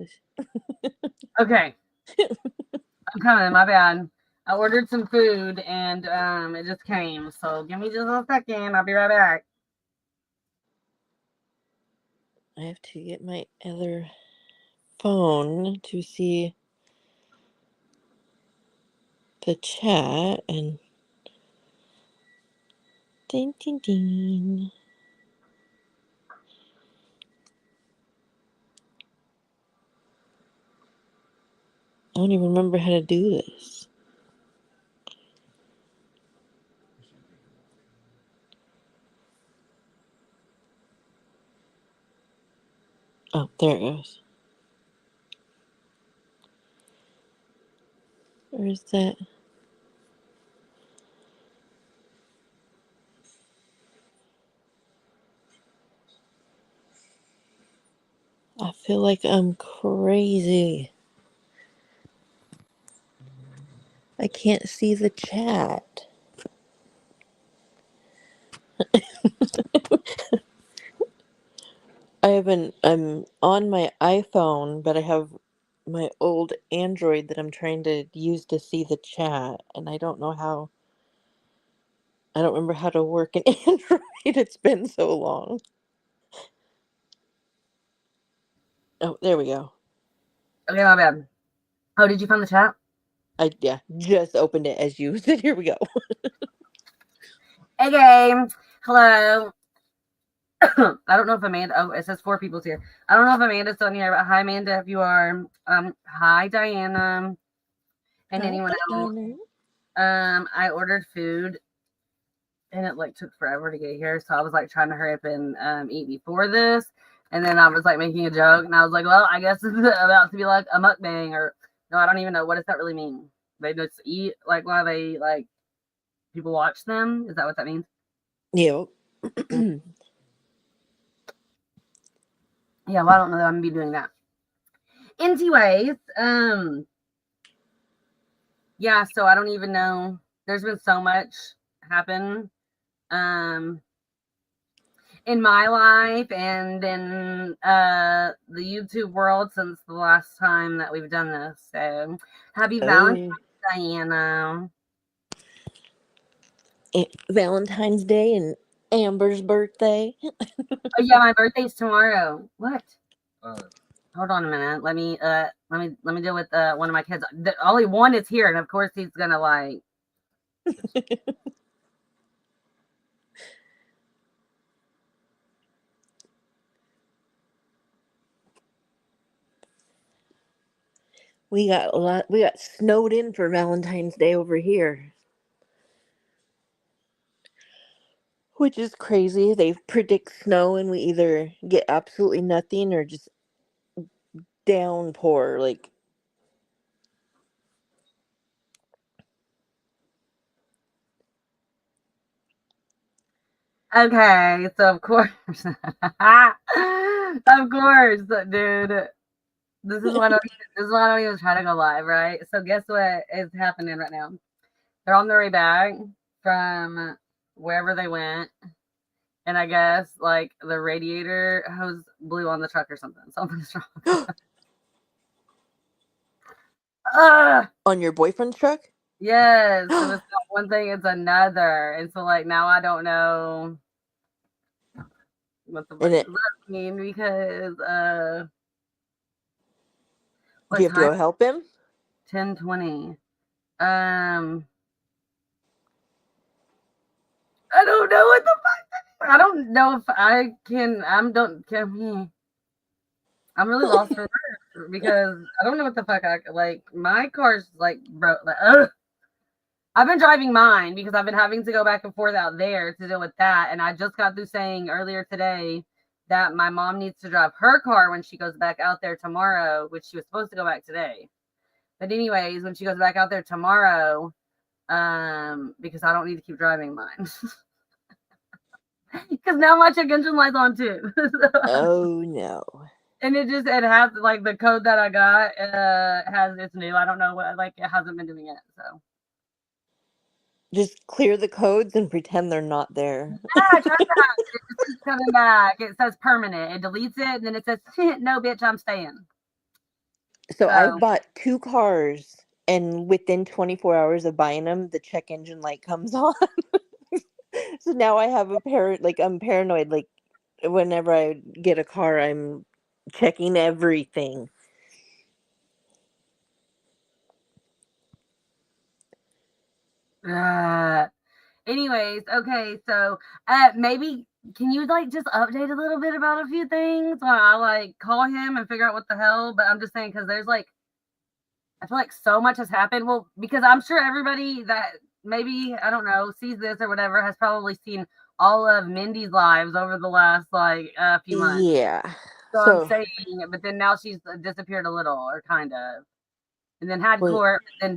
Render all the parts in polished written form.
is. Okay. I'm coming. My bad. I ordered some food and it just came. So give me just a second. I'll be right back. I have to get my other phone to see the chat and ding ding ding. I don't even remember how to do this. Oh, there it goes. Where's that? I feel like I'm crazy. I can't see the chat. I'm on my iPhone, but I have my old Android that I'm trying to use to see the chat, and I don't know how. I don't remember how to work an Android. It's been so long. Oh, there we go. Okay, my bad. Oh, did you find the chat? Yeah, just opened it as you said. Here we go. Okay. Hello. I don't know if Amanda. Oh, it says 4 people's here. I don't know if Amanda's still in here, but hi, Amanda, if you are. Hi, Diana, and Hi, anyone else. Diana. I ordered food, and it like took forever to get here, so I was like trying to hurry up and eat before this, and then I was like making a joke, and I was like, well, I guess it's about to be like a mukbang, or no, I don't even know what does that really mean. They just eat like while they like people watch them. Is that what that means? Yep. Yeah, well, I don't know that I'm gonna be doing that. Anyways, yeah, so I don't even know. There's been so much happen um in my life and in the YouTube world since the last time that we've done this. So happy Valentine's, Oh, Diana. Valentine's Day and Amber's birthday. Oh yeah, my birthday's tomorrow. What? Hold on a minute. Let me deal with one of my kids. Only one is here, and of course he's gonna like. We got a lot. We got snowed in for Valentine's Day over here, which is crazy. They predict snow, and we either get absolutely nothing or just downpour. Like, Okay, so of course, of course, dude. This is why I don't even try to go live, right? So guess what is happening right now? They're on their way back from wherever they went, and I guess like the radiator hose blew on the truck or something. Something's wrong. on your boyfriend's truck. Yes, it was And not one thing, it's another, and so like now I don't know what the fuck it, does that mean because do what you have to time? go help him? 10:20. Um, I don't know what the fuck. I don't know if I can. Don't can. I'm really lost for words because I don't know what the fuck I like. My car's like broke. Like, ugh. I've been driving mine because I've been having to go back and forth out there to deal with that. And I just got through saying earlier today that my mom needs to drive her car when she goes back out there tomorrow, which she was supposed to go back today. But anyways, when she goes back out there tomorrow, because I don't need to keep driving mine. Because now my check engine light's on too. Oh no! And it has like the code that I got has it's new. I don't know what like it hasn't been doing it. So Just clear the codes and pretend they're not there. yeah, I tried that. It just keeps coming back. It says permanent. It deletes it and then it says no bitch, I'm staying. So I've Oh, bought two cars, and within 24 hours of buying them, the check engine light comes on. So now I have like I'm paranoid. Like whenever I get a car, I'm checking everything. uh, anyways, okay, so maybe can you like just update a little bit about a few things while I like call him and figure out what the hell? But I'm just saying because there's like I feel like so much has happened. Well, because I'm sure everybody that maybe I don't know sees this or whatever has probably seen all of Mindy's lives over the last like few months. Yeah. So I'm So saying, but then now she's disappeared a little, or kind of, and then had wait. court, but then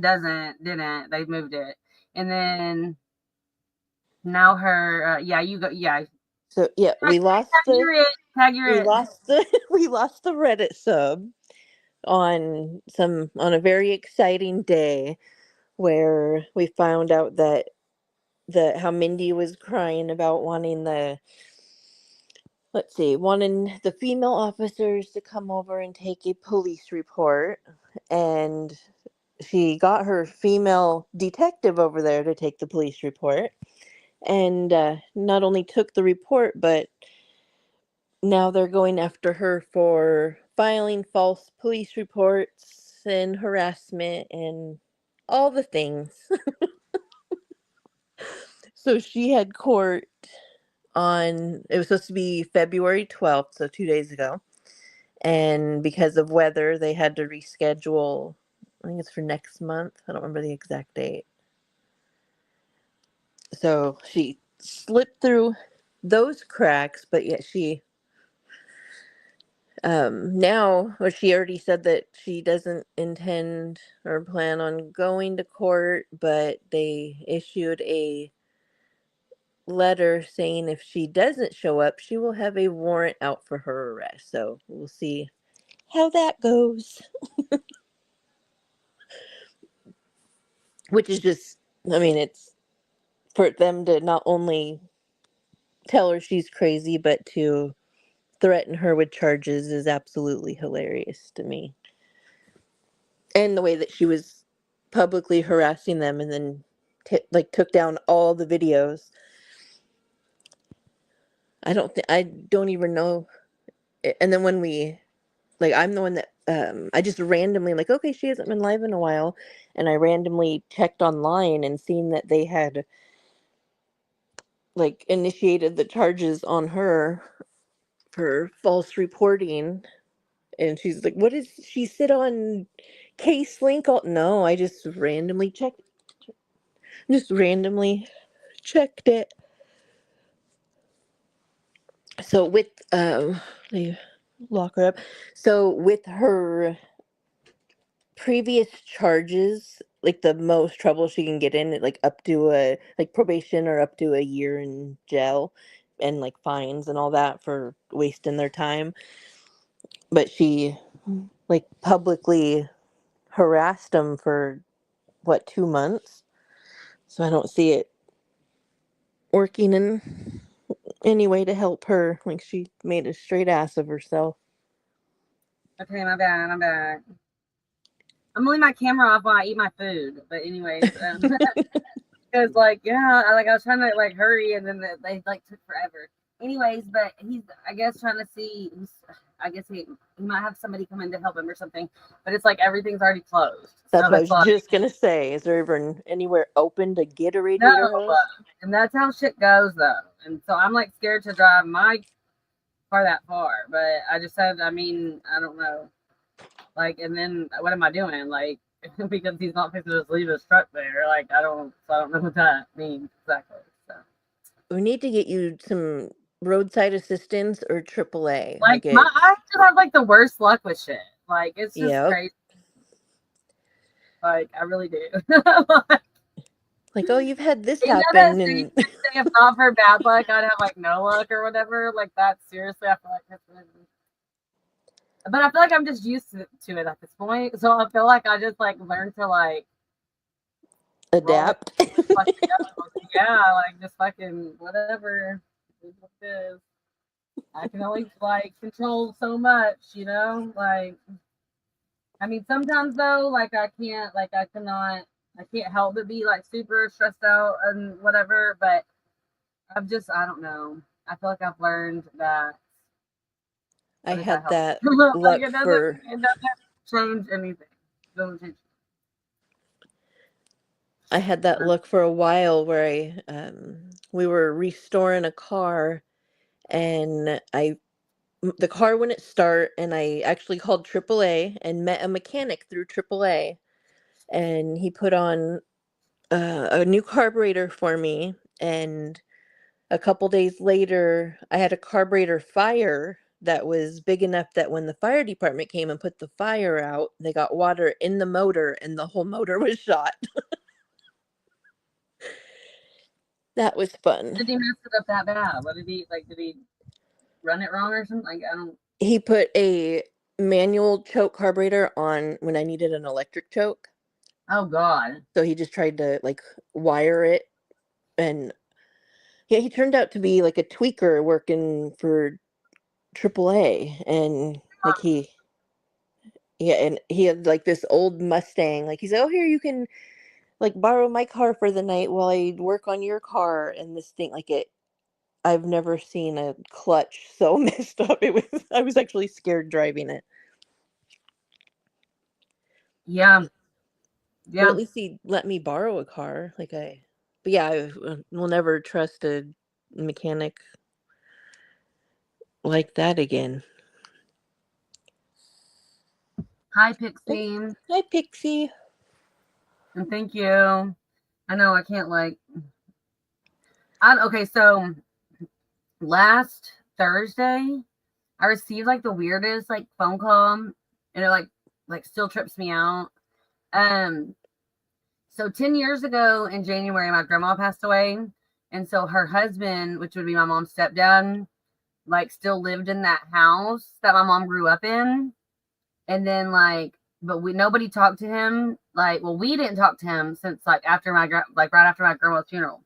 didn't. They moved it, and then now her, yeah, you go, yeah. So yeah, You're it. Tag, you're we it. lost the we lost the Reddit sub on a very exciting day where we found out that the how Mindy was crying about wanting the let's see, wanting the female officers to come over and take a police report, and she got her female detective over there to take the police report, and not only took the report, but now they're going after her for filing false police reports and harassment and all the things. So she had court on, it was supposed to be February 12th, so 2 days ago. And because of weather, they had to reschedule. I think it's for next month. I don't remember the exact date. So she slipped through those cracks, but yet she now, or she already said that she doesn't intend or plan on going to court, but they issued a letter saying if she doesn't show up, she will have a warrant out for her arrest. So we'll see how that goes. Which is just, I mean, it's for them to not only tell her she's crazy, but to threaten her with charges is absolutely hilarious to me. And the way that she was publicly harassing them and then like took down all the videos. I don't even know. And then when we like I'm the one that I just randomly like okay, she hasn't been live in a while, and I randomly checked online and seen that they had like initiated the charges on her for false reporting. And she's like, what is she sit on case link? No, I just randomly checked it. So with they lock her up. So with her previous charges, like the most trouble she can get in, like up to a like probation or up to a year in jail and like fines and all that for wasting their time. But she like publicly harassed them for what 2 months. So I don't see it working in any way to help her. Like she made a straight ass of herself. Okay, my bad. I'm back. I'm gonna leave my camera off while I eat my food. But anyways, because like yeah, I was trying to like hurry, and then they like took forever. Anyways, but he's I guess trying to see. I guess he might have somebody come in to help him or something. But it's like everything's already closed, That's so what I it's was like just gonna say. Is there even anywhere open to get a no. radiator hose? And that's how shit goes though. And so I'm like scared to drive my car that far. But I just said, I mean, I don't know. Like, and then what am I doing? Like, because he's not fixing to just leave his truck there. Like, I don't know what that means exactly. So, We need to get you some roadside assistance or AAA. like, Like it. I just have like the worst luck with shit. Like, it's just Yep. crazy. Like, I really do. Like, oh, you've had this You know that happen, saying, and if not for bad luck, I'd have like no luck or whatever. Like that. Seriously, I feel like that's really. But I feel like I'm just used to it at this point. So I feel like I just like learned to like roll with adapt. it. Fucking go. Yeah, like just fucking whatever. It is what it is. I can only like control so much, you know? Like I mean, sometimes though, like I cannot, I can't help but be like super stressed out and whatever. But I don't know. I feel like I've learned that. I What does that had help? that Like luck for it doesn't change anything. It doesn't change. I had that Um, luck for a while where we were restoring a car, and the car wouldn't start, and I actually called AAA and met a mechanic through AAA, and he put on a new carburetor for me. And a couple days later, I had a carburetor fire that was big enough that when the fire department came and put the fire out, they got water in the motor and the whole motor was shot. That was fun. did he mess it up that bad? What did he like? Did he run it wrong or something? Like I don't. He put a manual choke carburetor on when I needed an electric choke. Oh God. So he just tried to like wire it, and yeah, he turned out to be like a tweaker working for AAA. And like yeah, and he had like this old Mustang. Like he said, "Oh, here you can like borrow my car for the night while I work on your car." And this thing, like it, I've never seen a clutch so messed up. I was actually scared driving it. Yeah. But at Yeah. least he let me borrow a car. But yeah, will never trust a mechanic like that again. Hi, Oh, Pixie, hi, Pixie. and thank you. I know I can't like. I okay. So last Thursday, I received like the weirdest like phone call, and it like still trips me out. Um, so 10 years ago in January, my grandma passed away, and so her husband, which would be my mom's stepdad, like still lived in that house that my mom grew up in, and then like, but we nobody talked to him. Like, well, we didn't talk to him since like after like right after my grandma's funeral.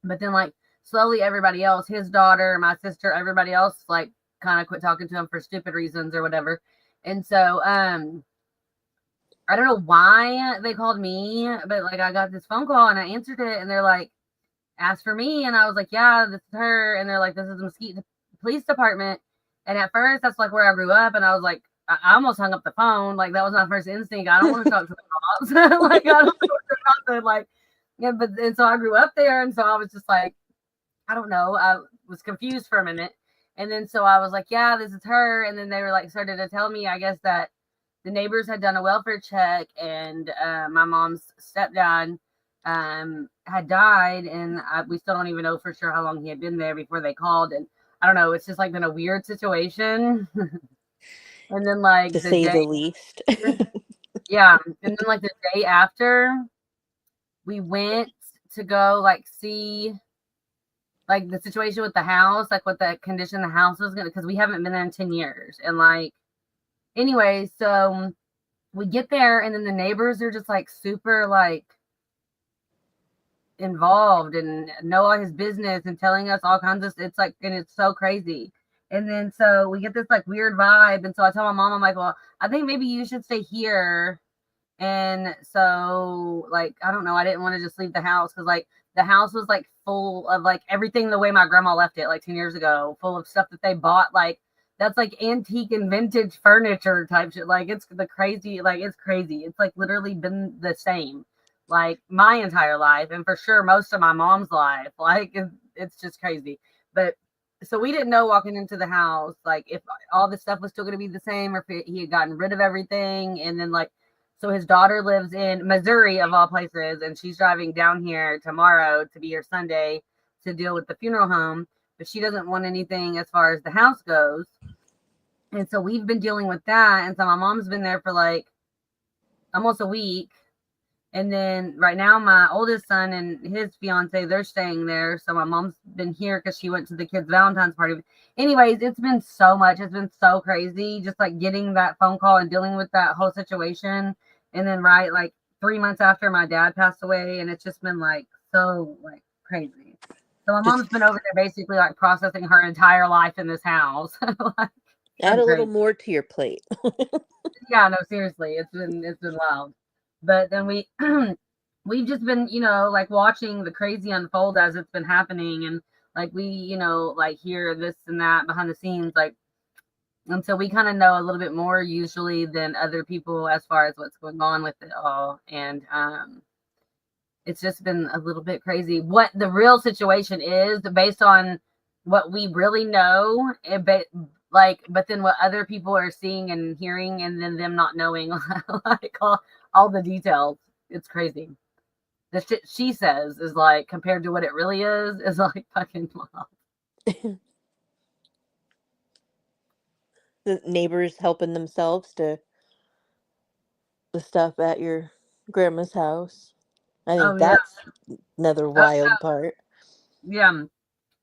But then like slowly everybody else, his daughter, my sister, everybody else like kind of quit talking to him for stupid reasons or whatever. And so I don't know why they called me, but like I got this phone call and I answered it and they're like asked for me and I was like, yeah, this is her. And they're like, this is the Mesquite Police Department. And at first that's like where I grew up and I was like, I almost hung up the phone. Like that was my first instinct. I don't want to talk to the cops. Like I don't know what they're about to like yeah, but and so I grew up there and so I was just like I don't know. I was confused for a minute. And then so I was like, yeah, this is her. And then they were like, started to tell me, I guess, that the neighbors had done a welfare check and my mom's stepdad had died. And we still don't even know for sure how long he had been there before they called. And I don't know. It's just like been a weird situation. And then To like the say day, the least. yeah. And then like the day after, we went to go like see like the situation with the house, like what the condition the house was gonna, because we haven't been there in 10 years. And like, anyway, so we get there, and then the neighbors are just like super like involved and know all his business and telling us all kinds of, it's like, and it's so crazy. And then so we get this like weird vibe. And so I tell my mom, I'm like, well, I think maybe you should stay here. And so, like, I don't know, I didn't want to just leave the house because, like, the house was like full of like everything the way my grandma left it like 10 years ago, full of stuff that they bought. Like, that's like antique and vintage furniture type shit. Like, it's the crazy, like, it's crazy. It's like literally been the same like my entire life, and for sure most of my mom's life. Like, it's just crazy. But so we didn't know walking into the house, like, if all the stuff was still going to be the same or if he had gotten rid of everything. And then, like, so his daughter lives in Missouri, of all places, and she's driving down here tomorrow to be here Sunday to deal with the funeral home. But she doesn't want anything as far as the house goes. And so we've been dealing with that. And so my mom's been there for like almost a week. And then right now, my oldest son and his fiance, they're staying there. So my mom's been here because she went to the kids' Valentine's party. Anyways, it's been so much. It's been so crazy. Just like getting that phone call and dealing with that whole situation. And then, right, like 3 months after my dad passed away. And it's just been like so like crazy. So my Just mom's been over there basically like processing her entire life in this house. Like, it's add been a little crazy. more to your plate. Yeah, no, seriously, it's been wild. But then we've just been, like watching the crazy unfold as it's been happening, and like we, like hear this and that behind the scenes, like until we kind of know a little bit more usually than other people as far as what's going on with it all. And it's just been a little bit crazy. What the real situation is based on what we really know, but then what other people are seeing and hearing, and then them not knowing like all the details. It's crazy. The shit she says is like compared to what it really is like fucking wild. The neighbors helping themselves to the stuff at your grandma's house. I think Oh yeah, that's another wild part. yeah.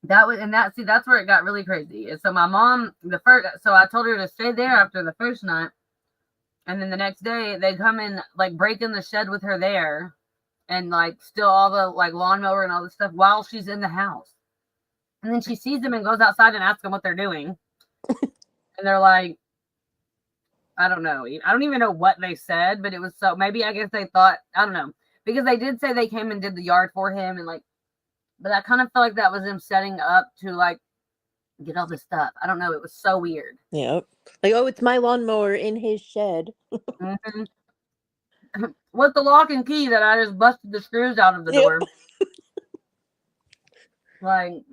That was and that see that's where it got really crazy. And so my mom so I told her to stay there after the first night, and then the next day they come in like break in the shed with her there, and like steal all the like lawnmower and all this stuff while she's in the house. And then she sees them and goes outside and asks them what they're doing, and they're like, I don't know. I don't even know what they said, but it was so maybe I guess they thought I don't know because they did say they came and did the yard for him and like, but I kind of felt like that was them setting up to like get all this stuff. I don't know. It was so weird. Yep. Like, oh, it's my lawnmower in his shed. Mhm. With the lock and key that I just busted the screws out of the Yep. door. Like,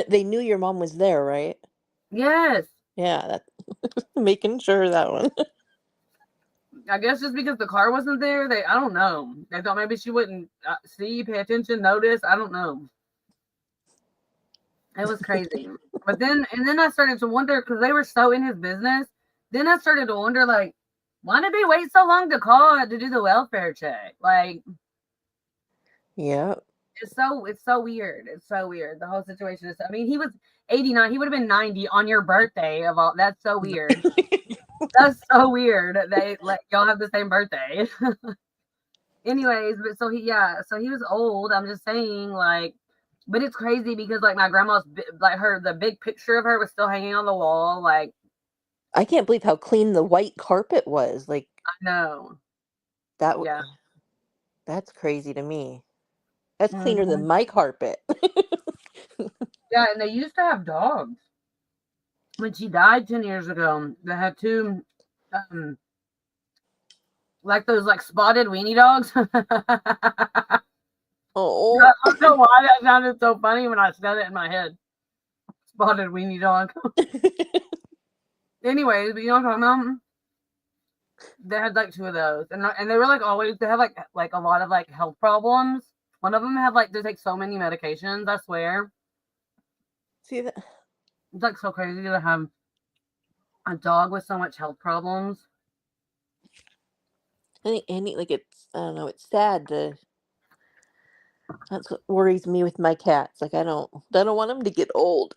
They knew your mom was there, right? yes. Yeah, that making sure that one. I guess just because the car wasn't there, I don't know. They thought maybe she wouldn't see, pay attention, notice. I don't know. It was crazy. And then I started to wonder because they were so in his business. Then I started to wonder, like, why did they wait so long to call to do the welfare check? Like, Yep. it's so weird. It's so weird. The whole situation is. I mean, he was 89. He would have been 90 on your birthday of all. That's so weird. That's so weird. They let y'all have the same birthday. Anyways, but so he was old. I'm just saying, like, but it's crazy because like my grandma's like the big picture of her was still hanging on the wall. Like, I can't believe how clean the white carpet was. Like I know. that. Yeah. That's crazy to me. That's cleaner than Hmm. my carpet. Yeah, and they used to have dogs. When she died 10 years ago, they had two, um, like those like spotted weenie dogs. I Oh. don't know why that sounded so funny when I said it in my head. Spotted weenie dog. Anyways, but you know what I'm talking about? They had like two of those, and they were like always they have like a lot of like health problems. One of them had like they take so many medications. I swear, See that? it's like so crazy to have a dog with so much health problems. I think any like it's I don't know. It's sad to. That's what worries me with my cats. Like I don't want them to get old.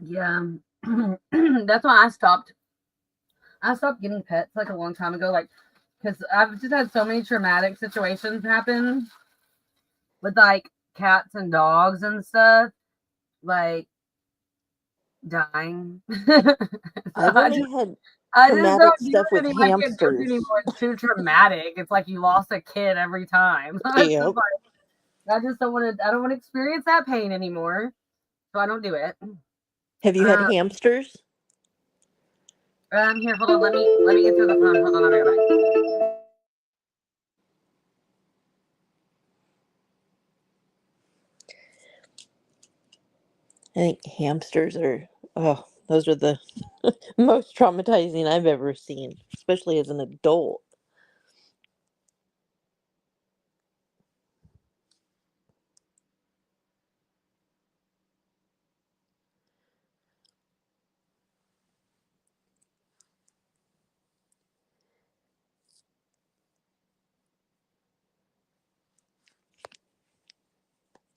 Yeah, that's why I stopped getting pets like a long time ago. Like, because I've just had so many traumatic situations happen with like cats and dogs and stuff, like dying. So I've I only just had I just traumatic don't do stuff it with anymore. I can't do it hamsters. anymore. It's too traumatic. It's like you lost a kid every time. It's just Yep. like I just don't want to. I don't want to experience that pain anymore. So I don't do it. Have you had Uh, hamsters? here, hold on. Let me get through the phone. Hold on, I'll be right back. I think hamsters are. Oh, those are the most traumatizing I've ever seen, especially as an adult.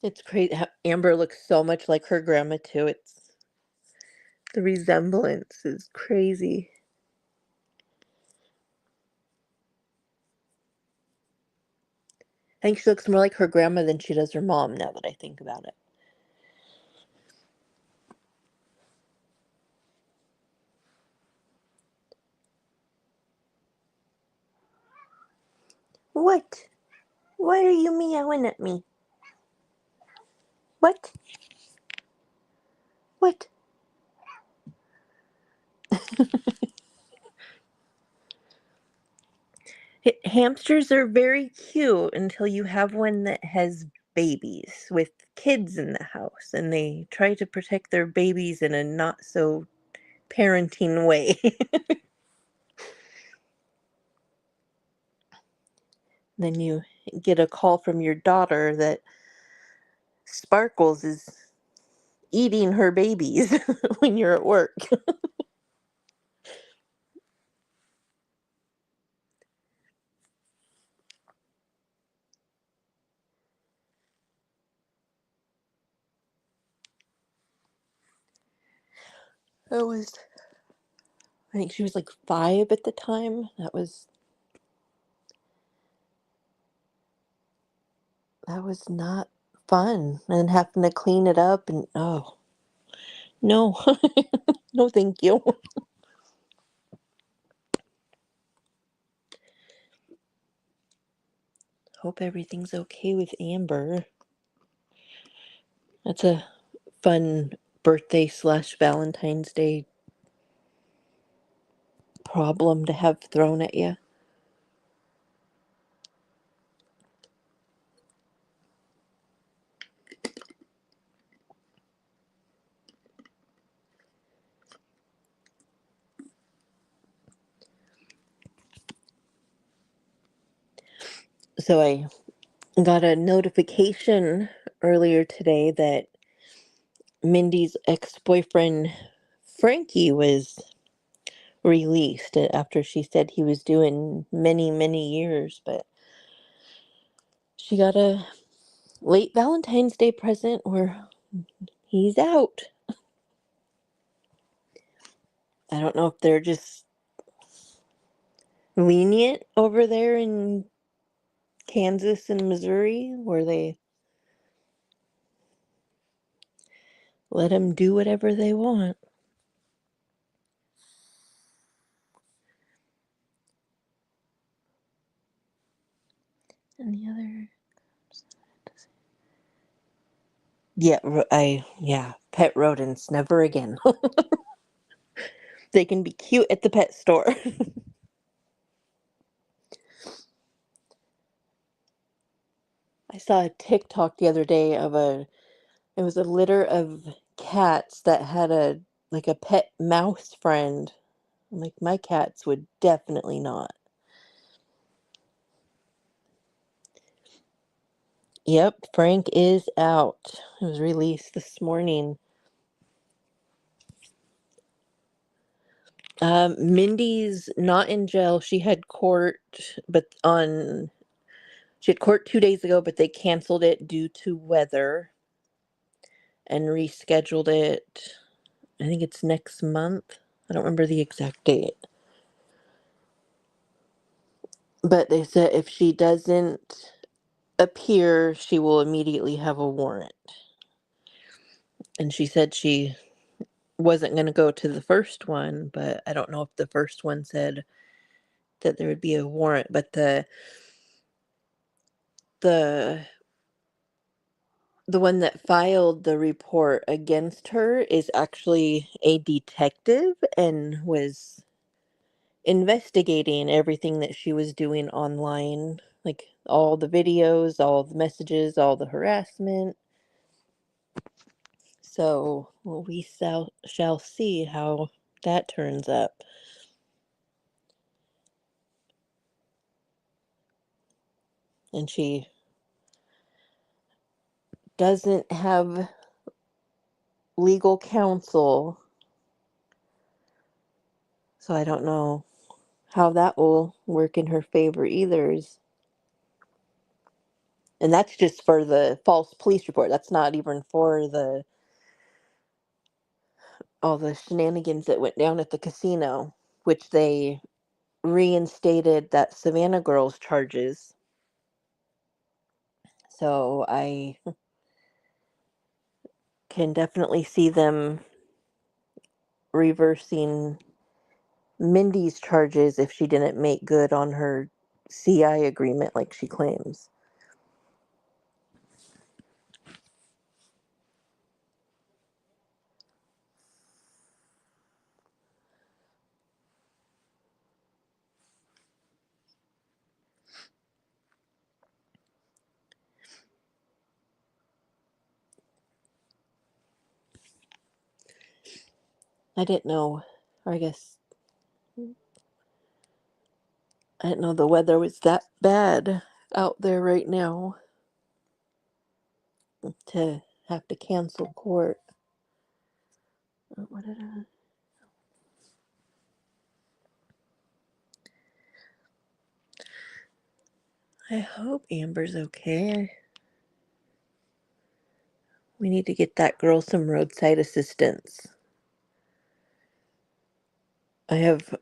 It's crazy how Amber looks so much like her grandma too. It's the resemblance is crazy. I think she looks more like her grandma than she does her mom now that I think about it. What? Why are you meowing at me? What? What? Hamsters are very cute until you have one that has babies with kids in the house and they try to protect their babies in a not so parenting way. Then you get a call from your daughter that Sparkles is eating her babies when you're at work. That was, I think she was like 5 at the time. That was not fun. And having to clean it up and oh, no. No, thank you. Hope everything's okay with Amber. That's a fun birthday slash Valentine's Day problem to have thrown at you. So I got a notification earlier today that Mindy's ex-boyfriend Frankie was released after she said he was doing many, many years, but she got a late Valentine's Day present where he's out. I don't know if they're just lenient over there in Kansas and Missouri where they let them do whatever they want. And the other, yeah, pet rodents never again. They can be cute at the pet store. I saw a TikTok the other day of it was a litter of cats that had a pet mouse friend. I'm like, my cats would definitely not. Yep, Frank is out. It was released this morning. Mindy's not in jail. She had court 2 days ago, but they canceled it due to weather and rescheduled it. I think it's next month. I don't remember the exact date. But they said if she doesn't appear, she will immediately have a warrant. And she said she wasn't going to go to the first one, but I don't know if the first one said that there would be a warrant. But the the one that filed the report against her is actually a detective and was investigating everything that she was doing online, like all the videos, all the messages, all the harassment. So well, we shall see how that turns up. And she doesn't have legal counsel, so I don't know how that will work in her favor either. And that's just for the false police report. That's not even for the all the shenanigans that went down at the casino, which they reinstated that Savannah Girls charges. So I can definitely see them reversing Mindy's charges if she didn't make good on her CI agreement like she claims. I didn't know, or I guess I didn't know the weather was that bad out there right now to have to cancel court. What did I hope Amber's okay. We need to get that girl some roadside assistance. I have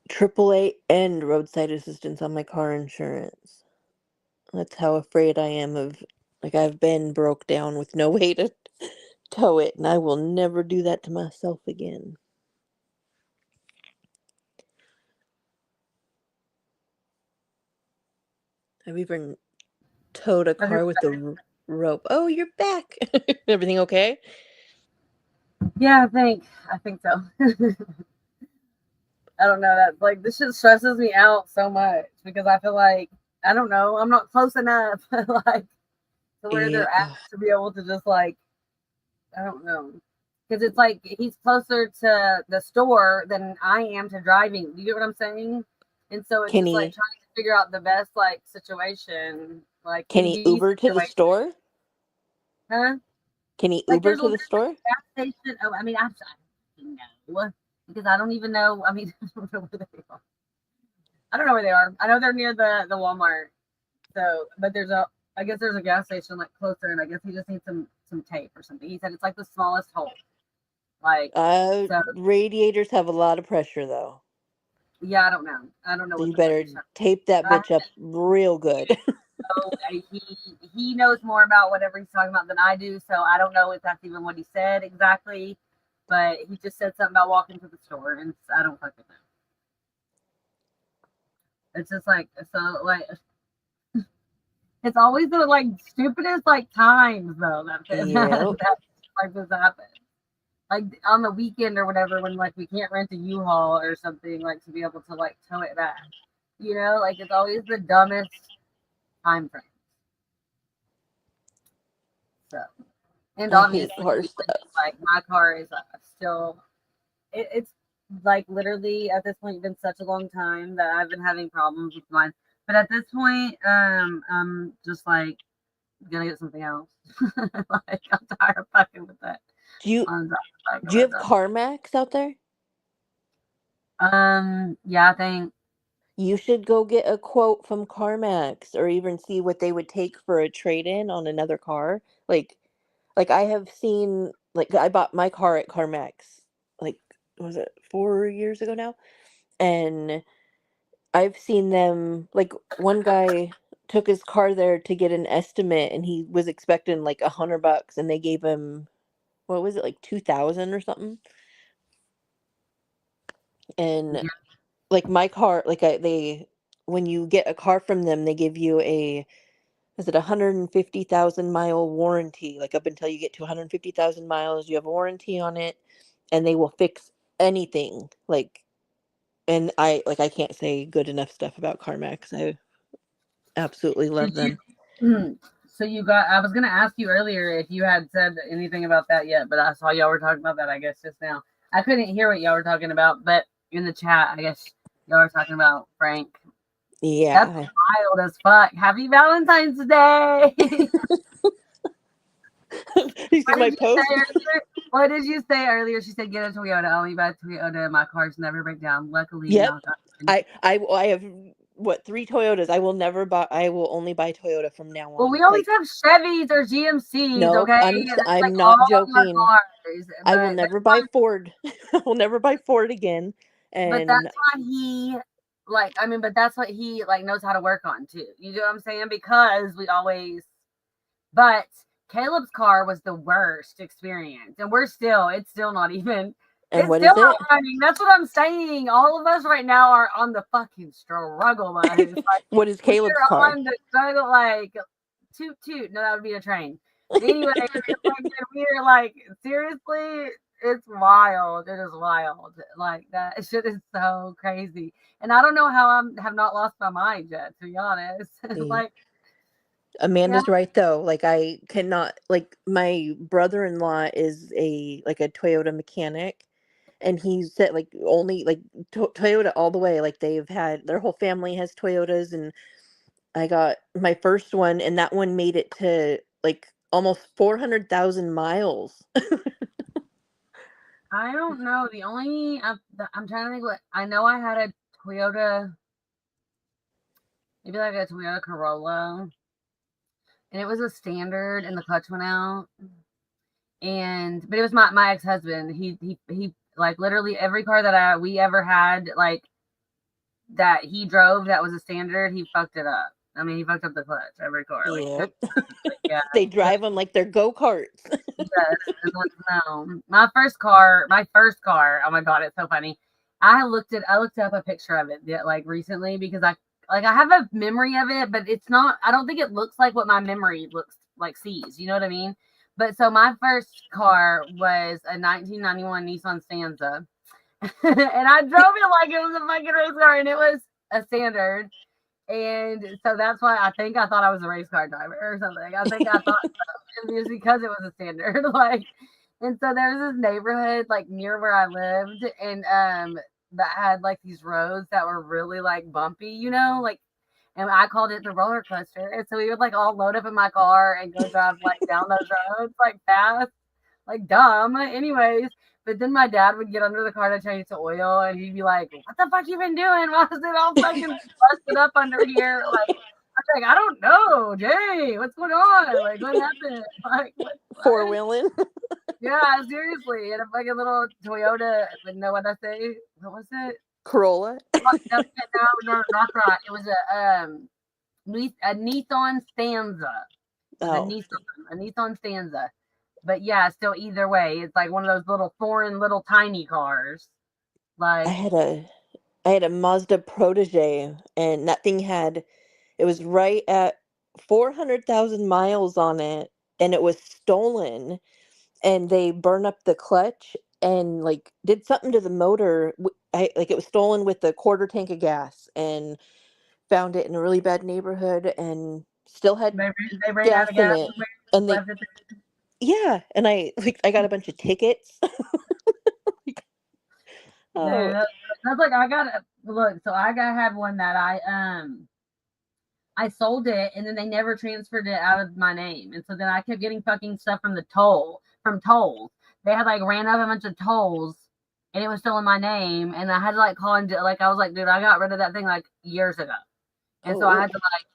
AAA and roadside assistance on my car insurance. That's how afraid I am of, like, I've been broke down with no way to tow it, and I will never do that to myself again. I've even towed a car with a rope. Oh, you're back. Everything okay? Yeah, I think so. I don't know, that like this shit stresses me out so much because I feel like I don't know, I'm not close enough like to where Yeah. they're at to be able to just like I don't know. Because it's like he's closer to the store than I am to driving. You get what I'm saying? And so it's Can just like he trying to figure out the best like situation, like can he easy Uber to the situation. store? Huh? Can he Like Uber there's to a the store? gas station. Oh, I mean, I don't know because I don't even know. I mean, I don't know where they are. I don't know where they are. I know they're near the Walmart. So, but there's a, I guess there's a gas station like closer, and I guess he just needs some tape or something. He said it's like the smallest hole. Like, so Radiators have a lot of pressure though. yeah, I don't know. I don't know So what you the fuck better he's talking. tape that I bitch up real good. know he knows more about whatever he's talking about than I do. So I don't know if that's even what he said exactly. But he just said something about walking to the store, and I don't fucking know. It's just like so like it's always the like stupidest like times though Yep. that like this happens. Like on the weekend or whatever when like we can't rent a U-Haul or something like to be able to like tow it back. You know, like it's always the dumbest time frame. So and I hate obviously car stuff. like my car is still it's like literally at this point been such a long time that I've been having problems with mine. But at this point, I'm just like gonna get something else. Like I'm tired of fucking with that. Do you On do you have CarMax out there? yeah, I think You should go get a quote from CarMax or even see what they would take for a trade-in on another car. Like I have seen, like, I bought my car at CarMax, like, was it 4 years ago now? And I've seen them, like, one guy took his car there to get an estimate and he was expecting like $100 and they gave him, what was it, like 2,000 or something? And yeah, like my car, like they when you get a car from them, they give you a, is it 150,000 mile warranty? Like up until you get to 150,000 miles, you have a warranty on it, and they will fix anything. Like, and I can't say good enough stuff about CarMax. I absolutely did love them. you so you got I was gonna ask you earlier if you had said anything about that yet, but I saw y'all were talking about that I guess just now. I couldn't hear what y'all were talking about, but in the chat I guess y'all were talking about Frank. That's Yeah. wild as fuck. Happy Valentine's Day. You see What my did you say post? earlier? What did you say earlier? She said, "Get a Toyota. I only buy Toyota. My cars never break down. Luckily, Yep. knock on wood." I have, what, three Toyotas. I will never buy. I will only buy Toyota from now Well, we on. always Like, have Chevys or GMCs, nope. okay? And it's like I'm all not our joking. cars. I will But never buy Ford. I will never buy Ford again. And that's why he like. I mean, but that's what he like knows how to work on too. You know what I'm saying? Because we always. But Caleb's car was the worst experience, and we're still. It's still not even. And It's what still is not it? running. That's what I'm saying. All of us right now are on the fucking struggle bus. Like What is we Caleb's are car? on the struggle. Like toot toot. No, that would be a train. Anyway, we're like seriously. It's wild. It is wild. Like that shit is so crazy. And I don't know how I have not lost my mind yet. To be honest, Yeah. like yeah, Amanda's right though. Like I cannot like my brother-in-law is a Toyota mechanic, and he said like only like Toyota all the way. Like they've had their whole family has Toyotas, and I got my first one, and that one made it to like almost 400,000 miles. I don't know. The only I'm trying to think what I know. I had a Toyota, maybe like a Toyota Corolla, and it was a standard, and the clutch went out. And but it was my ex husband. He like literally every car that we ever had like that he drove that was a standard. He fucked it up. I mean, he fucked up the clutch every car. Like Yep. yeah, They drive them like they're go-karts. yes, and no. My first car. Oh my god, it's so funny. I looked up a picture of it like recently because I have a memory of it, but it's not. I don't think it looks like what my memory looks like sees. You know what I mean? But so my first car was a 1991 Nissan Stanza, and I drove it like it was a fucking race car, and it was a standard. And so that's why I thought I was a race car driver or something. I think I thought it was because it was a standard. Like, and so there was this neighborhood like near where I lived, and that had like these roads that were really like bumpy, like, and I called it the roller coaster. And so we would like all load up in my car and go drive like down those roads like fast, like dumb. Anyways, but then my dad would get under the car to change the oil, and he'd be like, "What the fuck you been doing? Why is it all fucking busted up under here?" Like, I'm like, "I don't know, Jay. What's going on? Like, what happened? Like, what?" Four-wheeling. Yeah, seriously. And a fucking little Toyota. But know what I say? What was it? Corolla. No, no, not that. It was a Nissan Stanza. It was Oh, A Nissan Stanza. But yeah, still either way, it's like one of those little foreign little tiny cars. I Like had a I had a Mazda Protege, and that thing had it was right at 400,000 miles on it, and it was stolen, and they burned up the clutch and like did something to the motor. Like it was stolen with a quarter tank of gas, and found it in a really bad neighborhood, and still had they ran out gas of in gas it. and they And they left it. yeah, and I got a bunch of tickets. There. Oh, That's like I got look. So I got had one that I sold it and then they never transferred it out of my name. And so then I kept getting fucking stuff from tolls. They had like ran up a bunch of tolls and it was still in my name. And I had to like call and like I was like, dude, I got rid of that thing like years ago. And so I oh. had to like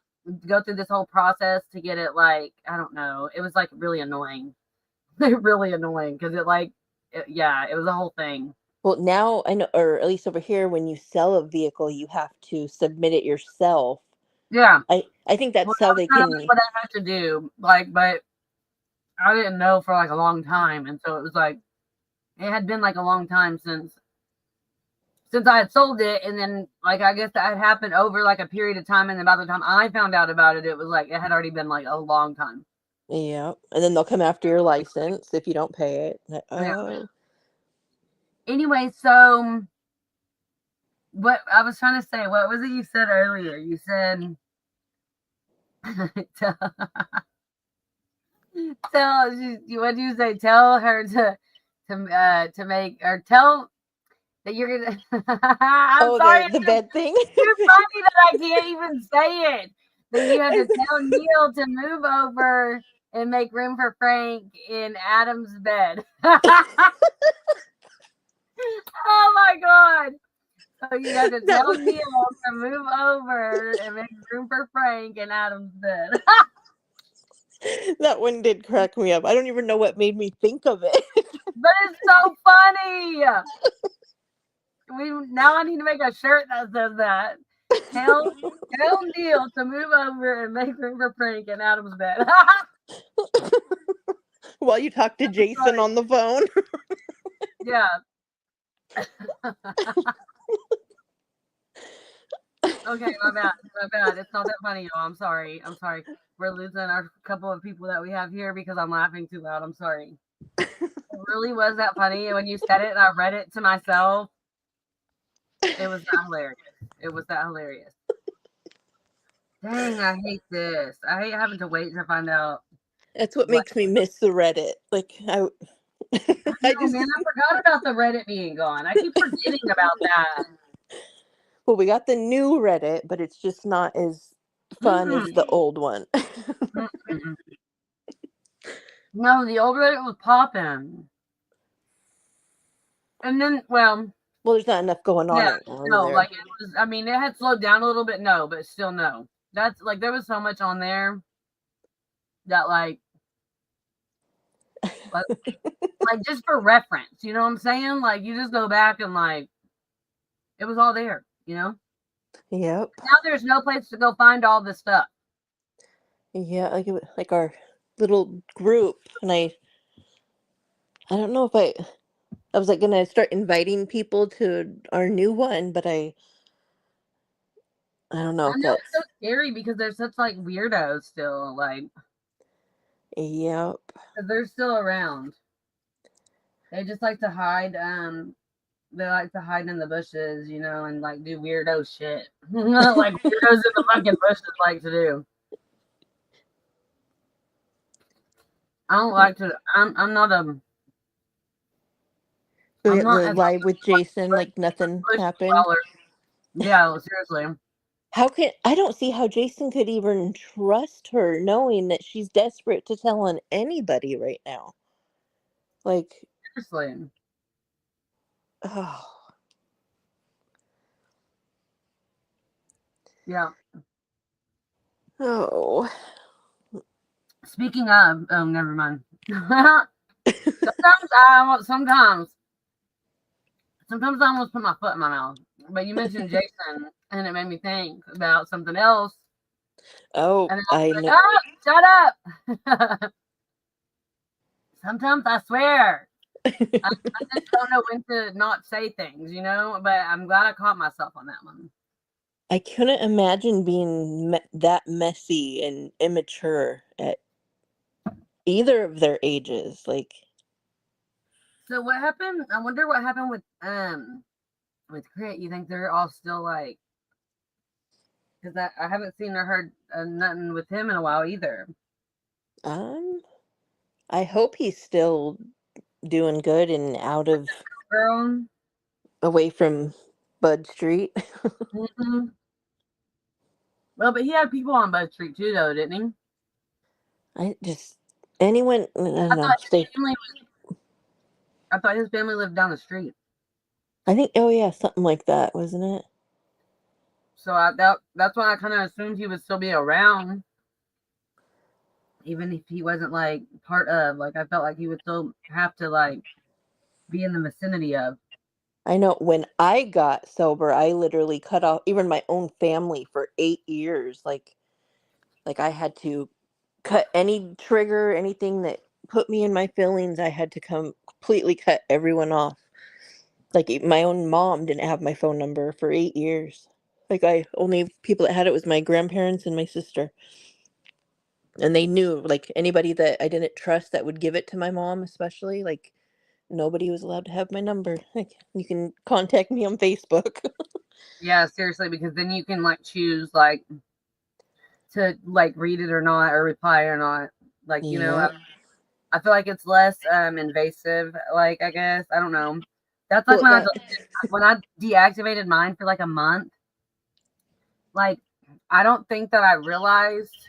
go through this whole process to get it like, I don't know. It was like really annoying. Really annoying because yeah, it was a whole thing. Well, now I know, or at least over here, when you sell a vehicle, you have to submit it yourself. Yeah. I think Well, that's how that was they kind of like can. what I had to do. Like, but I didn't know for like a long time. And so it was like, it had been like a long time since I had sold it, and then like I guess that had happened over like a period of time, and then by the time I found out about it, it was like it had already been like a long time. Yeah, and then they'll come after your license if you don't pay it. Yeah. Oh, Anyway, so what I was trying to say, what was it you said earlier? You said tell, what did you say? Tell her to make or tell that you're gonna. I'm oh, sorry, the bed thing. it's too funny that I can't even say it. That you have to tell Neil to move over and make room for Frank in Adam's bed. Oh my god. So you have to that tell one, Neil to move over and make room for Frank in Adam's bed. that one did crack me up. I don't even know what made me think of it. But it's so funny. Now I need to make a shirt that says that. Tell tell Neil to move over and make room for Frank in Adam's bed. While you talk to Jason on the phone. Yeah. Okay, my bad, my bad. It's not that funny, y'all. I'm sorry. I'm sorry. We're losing our couple of people that we have here because I'm laughing too loud. I'm sorry. It really was that funny. And when you said it and I read it to myself, it was that hilarious. It was that hilarious. Dang, I hate this. I hate having to wait to find out That's what what. makes me miss the Reddit. Like I, I I know, just man. I forgot about the Reddit being gone. I keep forgetting about that. well, we got the new Reddit, but it's just not as fun Mm-mm, as the old one. mm-mm. No, the old Reddit was popping. And then, well, Well, there's not enough going on yeah, anymore, is no, there? like it was. I mean, it had slowed down a little bit, no, but still no. That's like there was so much on there that like, like just for reference, you know what I'm saying? Like you just go back and like it was all there, you know. Yep. Now there's no place to go find all this stuff. Yeah, like our little group, and I don't know if I was like gonna start inviting people to our new one, but I don't know I if know it's so that's scary because they're such like weirdos still, like yep. 'cause they're still around. They just like to hide. They like to hide in the bushes, you know, and like do weirdo shit, like weirdos in the fucking bushes like to do. I don't like to. I'm not a. We I'm got not the as live with Jason, a like nothing bush happened. dweller. Yeah, seriously. How can I don't see how Jason could even trust her knowing that she's desperate to tell on anybody right now. Like, Seriously. oh, Yeah. oh. Speaking of, oh, never mind. Sometimes I almost put my foot in my mouth. But you mentioned Jason, and it made me think about something else. Oh, And I I was like, know. oh, shut up. Sometimes I swear. I just don't know when to not say things, you know? But I'm glad I caught myself on that one. I couldn't imagine being that messy and immature at either of their ages. Like, So what happened? I wonder what happened with Crit. You think they're all still like? Because I haven't seen or heard nothing with him in a while either. um, I hope he's still doing good and out of Girl. away from Bud Street. Mm-hmm. Well, but he had people on Bud Street too, though, didn't he? I just anyone I don't I know. thought his They family. I thought his family lived down the street. I think oh yeah, something like that, wasn't it? So that's why I kind of assumed he would still be around, even if he wasn't like part of. Like I felt like he would still have to like be in the vicinity of. I know when I got sober, I literally cut off even my own family for 8 years. Like I had to cut any trigger, anything that put me in my feelings, I had to completely cut everyone off. Like my own mom didn't have my phone number for 8 years. Like I only people that had it was my grandparents and my sister. And they knew like anybody that I didn't trust that would give it to my mom, especially like nobody was allowed to have my number. Like you can contact me on Facebook. Yeah, seriously, because then you can like choose like to like read it or not, or reply or not. Like you know, Yep. I feel like it's less invasive. Like I guess I don't know. That's like Well, that when I deactivated mine for like a month. Like I don't think that I realized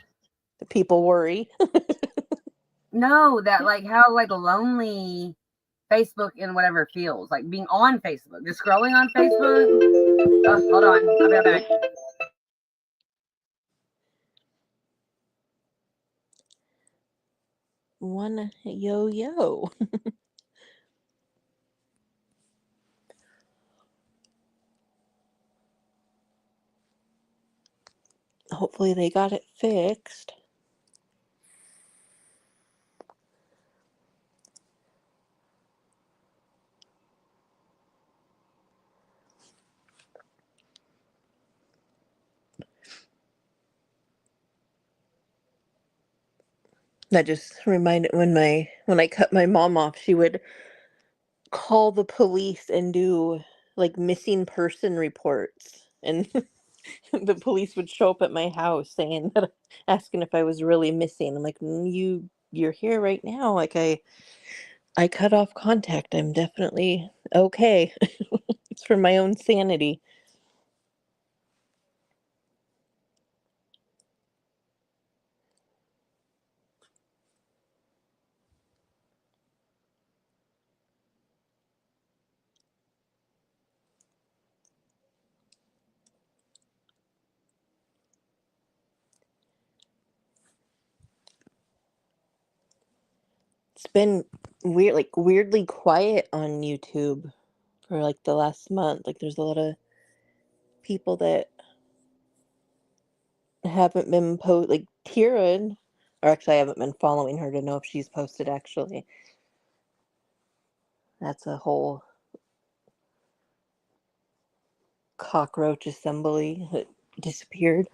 people worry. no that like how like lonely Facebook and whatever feels like being on Facebook, just scrolling on Facebook. Oh, hold on, I'll be right back. One yo yo. Hopefully they got it fixed. That just reminded when I cut my mom off, she would call the police and do like missing person reports, and the police would show up at my house saying that, asking if I was really missing. I'm like, you're here right now. Like I cut off contact. I'm definitely okay. It's for my own sanity. It's been weird, like weirdly quiet on YouTube for like the last month. Like there's a lot of people that haven't been like Kira, or actually I haven't been following her to know if she's posted actually. That's a whole cockroach assembly that disappeared.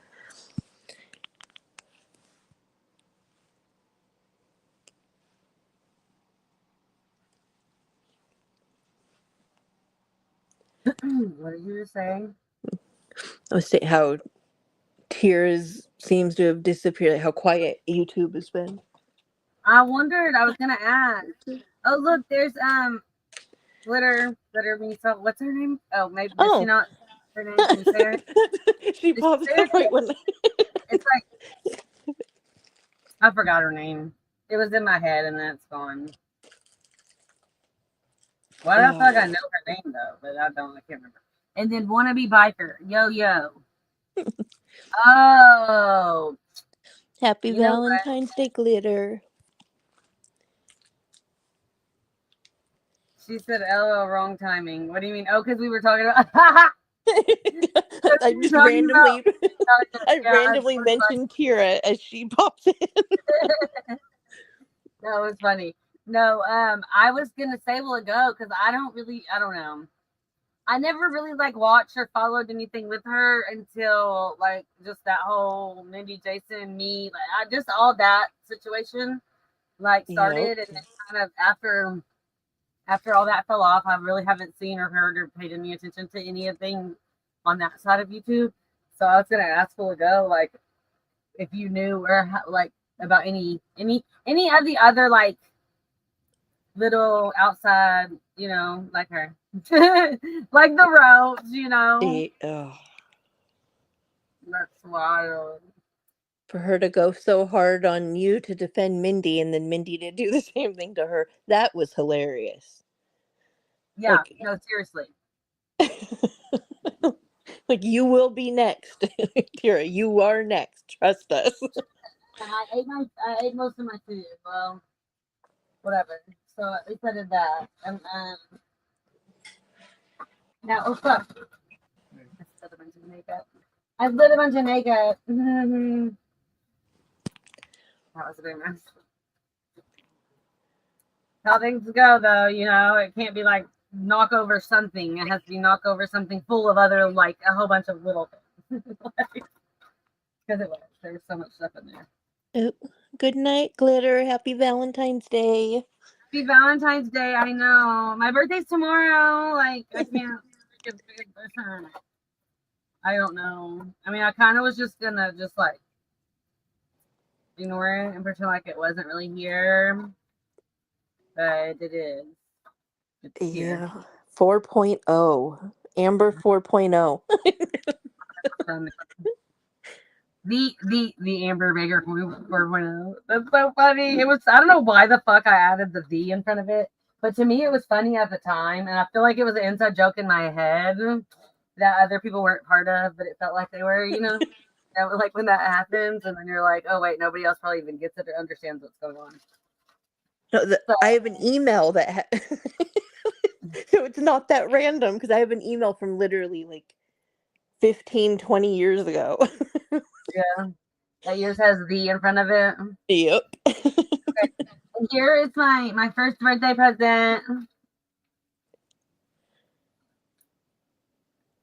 What are you saying? I was saying how Tears seems to have disappeared, like how quiet YouTube has been. I wondered. I was gonna ask. Oh, look, there's glitter me. So what's her name? Oh, maybe does she Oh, not? Her name? Can you say her? she Did she pops say her up right name? when. It's like I forgot her name. It was in my head and then it's gone. Why do I feel like I Oh, know her name though? But I don't. I can't remember. And then wannabe biker. Yo yo. Oh, happy you know what? Valentine's Day, glitter. She said, "LOL, wrong timing." What do you mean? Oh, because we were talking about. I We were just talking about. randomly, I Yeah, I randomly was like, mentioned Kira as she pops in. that was funny. No, I was gonna say a while ago because I don't know. I never really like watched or followed anything with her until like just that whole Mindy Jason me like I just all that situation like Yep. started and then kind of after all that fell off, I really haven't seen or heard or paid any attention to anything on that side of YouTube. So I was gonna ask a ago like if you knew or like about any of the other like little outside, like her, like the roads, Ugh. That's wild. For her to go so hard on you to defend Mindy and then Mindy to do the same thing to her, that was hilarious. Yeah, Like, no, seriously. like you will be next. Kira, you are next. Trust us. I ate most of my food. Well, whatever. So at least I did that. And now, oh fuck, I spilled a bunch of makeup. I spilled a bunch of makeup. That was a big mess. How things go, though, it can't be like knock over something. It has to be knock over something full of other, like a whole bunch of little things. Because it was. There was so much stuff in there. Oh, good night, glitter. Happy Valentine's Day. Happy Valentine's Day. I know. My birthday's tomorrow. Like, I can't make a big listen. I don't know. I mean, I kind of was just gonna just like ignore it and pretend like it wasn't really here, but it is. It's here. Yeah. 4.0. Amber 4.0. From the Amber Baker 4.0. That's so funny. It was I don't know why the fuck I added the V in front of it, but to me it was funny at the time, and I feel like it was an inside joke in my head that other people weren't part of, but it felt like they were. That was like when that happens, and then you're like, oh wait, nobody else probably even gets it or understands what's going on. No, So I have an email that so it's not that random because I have an email from literally like 15, 20 years ago. yeah, that yours has V in front of it. Yep. And here is my first birthday present.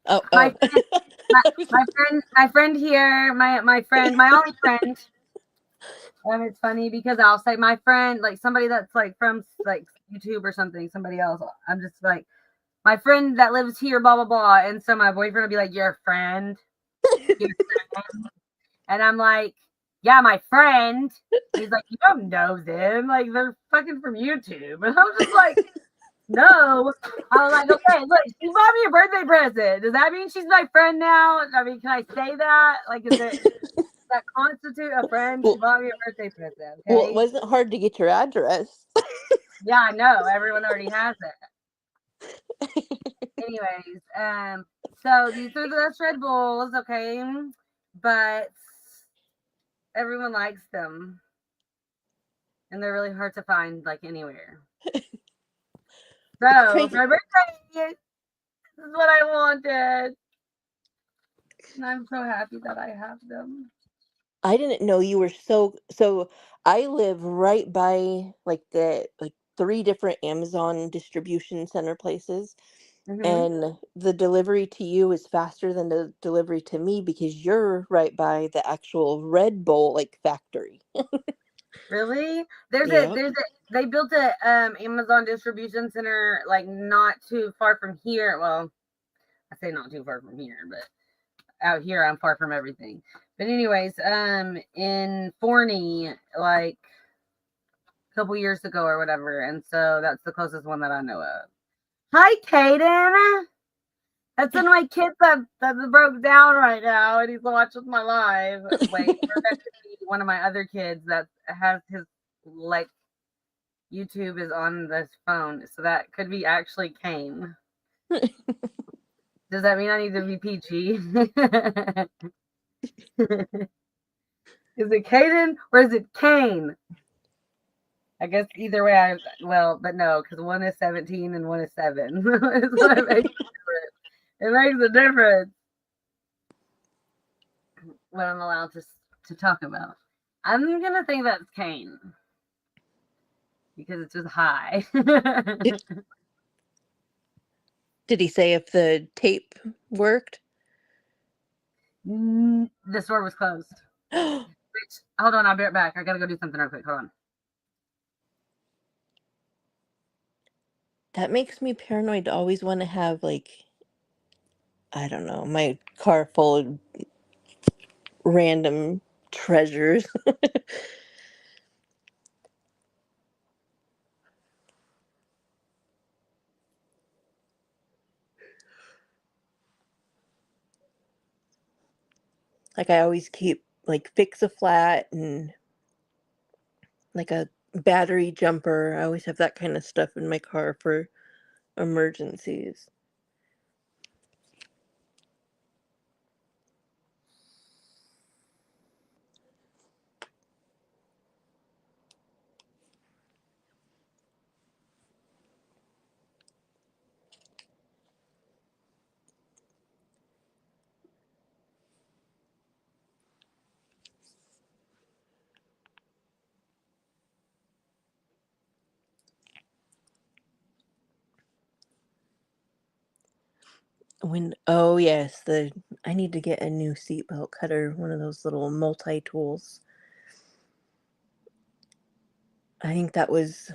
Oh, My oh. friend, my friend here, my friend, my only friend. And it's funny because I'll say my friend, like somebody that's like from like YouTube or something, somebody else. I'm just like my friend that lives here, blah blah blah. And so my boyfriend will be like, "Your friend," your friend. And I'm like, "Yeah, my friend." And he's like, "You don't know them, like they're fucking from YouTube." And I'm just like, "No." I was like, "Okay, look, she bought me a birthday present. Does that mean she's my friend now? I mean, can I say that? Like, is it that constitute a friend? She Well, bought me a birthday present, well, it okay?" wasn't hard to get your address. Yeah, I know. Everyone already has it. Anyways, so these are the best Red Bulls, okay? But everyone likes them, and they're really hard to find like anywhere. It's So crazy. for my birthday, this is what I wanted, and I'm so happy that I have them. I didn't know you were so I live right by like the like three different Amazon distribution center places, Hmm. and the delivery to you is faster than the delivery to me because you're right by the actual Red Bull like factory. Really? Yep. There's a they built a Amazon distribution center like not too far from here. Well, I say not too far from here, but out here I'm far from everything. But anyways, in Forney, like a couple years ago or whatever, and so that's the closest one that I know of. Hi, Caden. That's one of my kids that broke down right now, and he's watching my live. Wait, that could be one of my other kids that has his like YouTube is on this phone, so that could be actually Kane. Does that mean I need to be PG? Is it Caden or is it Kane? I guess either way, but no, because one is 17 and one is 7. It's what it makes it makes a difference what I'm allowed to talk about. I'm gonna think that's Kane because it's just high. Did did he say if the tape worked? The store was closed. Which, hold on, I'll be right back. I gotta go do something real quick. Hold on. That makes me paranoid to always want to have like I don't know, my car full of random treasures. Like I always keep like fix a flat and like a battery jumper. I always have that kind of stuff in my car for emergencies. When oh yes, the I need to get a new seatbelt cutter, one of those little multi-tools. I think that was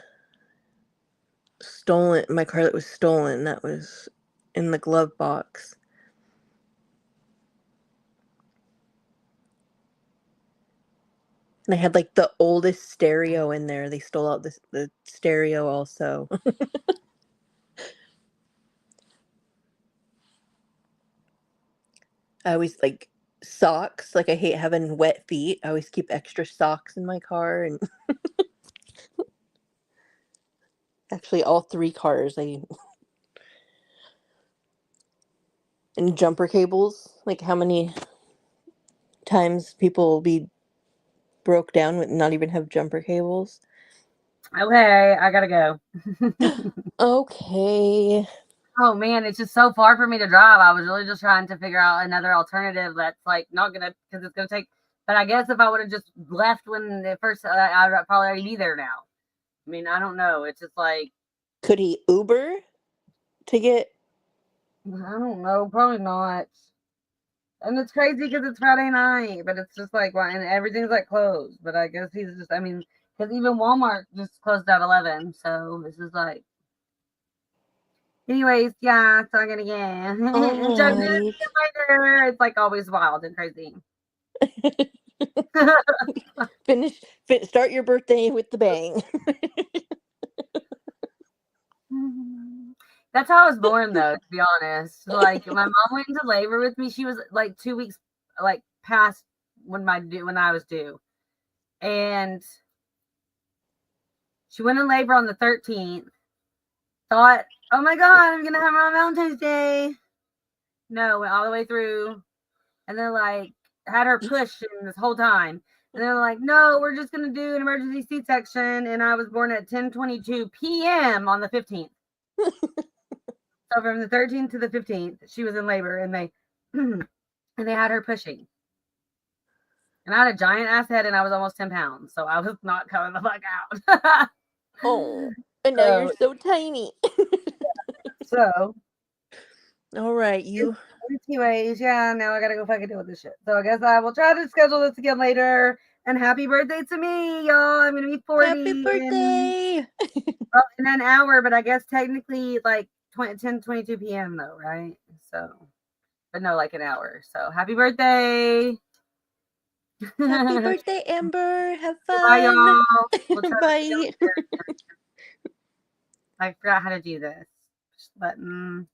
stolen my car that was stolen, that was in the glove box. And I had like the oldest stereo in there. They stole out the stereo also. I always like socks. Like I hate having wet feet. I always keep extra socks in my car and actually all three cars I and jumper cables. Like how many times people will be broke down with not even have jumper cables. Okay, I gotta go. Okay. Oh man, it's just so far for me to drive. I was really just trying to figure out another alternative that's like not gonna because it's gonna take. But I guess if I would have just left when the first, I'd probably already be there now. I mean, I don't know. It's just like Could he Uber to get I don't know. Probably not. And it's crazy because it's Friday night, but it's just like, why? And everything's like closed. But I guess he's just, I mean, because even Walmart just closed at 11. So this is like, anyways, yeah, talking again. All Joe, see right. you later. It's like always wild and crazy. Start your birthday with the bang. That's how I was born, though, to be honest. Like, my mom went into labor with me. She was like 2 weeks, like, past when I was due. And she went in labor on the 13th. Thought, oh my God, I'm going to have her on Valentine's Day. No, went all the way through. And then, like, had her pushing this whole time. And they're like, no, we're just going to do an emergency C-section. And I was born at 10:22 p.m. on the 15th. So from the 13th to the 15th, she was in labor, and they and they had her pushing. And I had a giant ass head, and I was almost 10 pounds, so I was not coming the fuck out. Oh, and now you're so, so tiny. so, All right, you. anyways, yeah. Now I gotta go fucking deal with this shit. So I guess I will try to schedule this again later. And happy birthday to me, y'all! I'm gonna be Happy 40 birthday! in an hour, but I guess technically like 10:22 p.m. though, right? So, but no, like an hour. So happy birthday! Happy birthday, Amber. Have Bye, fun. y'all. We'll try this again Bye. later. I forgot how to do this. Button.